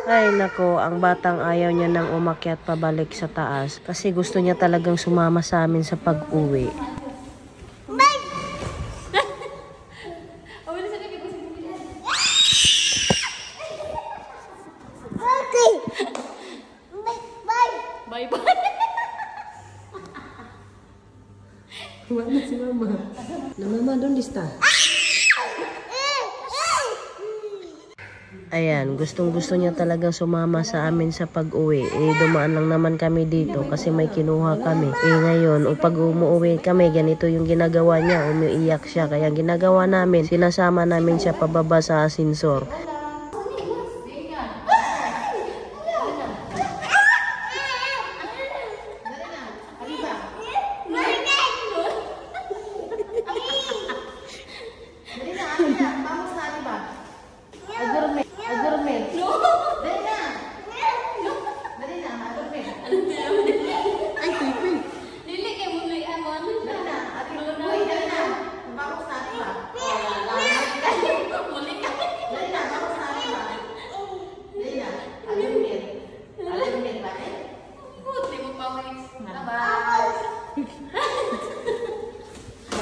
Ay nako, ang batang ayaw niya nang umakyat pabalik sa taas kasi gusto niya talagang sumama sa amin sa pag-uwi. Bye-bye. Mana si mama? Na mama, doon lista. Ayan, gustong-gusto niya talagang sumama sa amin sa pag-uwi. Dumaan lang naman kami dito kasi may kinuha kami. Ngayon, pag umuwi kami, ganito yung ginagawa niya. Umiiyak siya. Kaya ginagawa namin, sinasama namin siya pababa sa asinsor.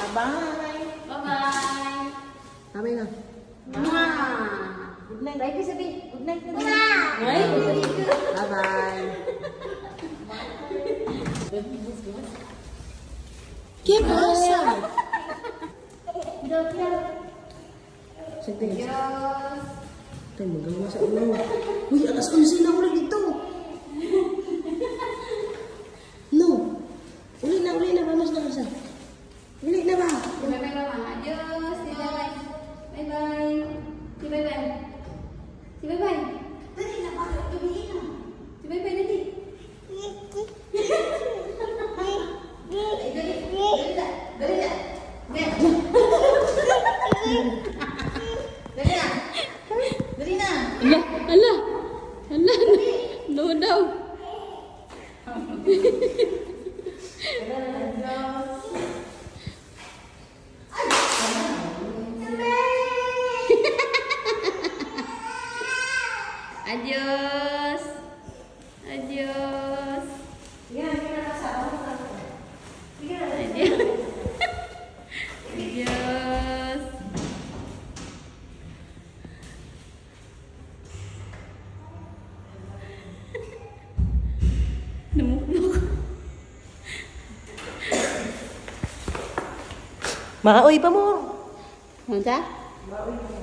Bye-bye. Kami na. Good night. Bye, sabi. Good night. Bye-bye. Keep awesome. Sige. Tayo magawa sa ulo. Uy, alas 11 na ulit dito. No. Uli na. Vamos na kasi. Uli na ba? Bye-bye, mama. Adios. Bye-bye. Bye-bye. Si bye-bye. Si bye-bye. Dali na ba? Tumihin na. Si bye-bye, dali. No daw. Adios. Adios. Adios. Numukmuk. Maoy pa mo. Manta? Maoy.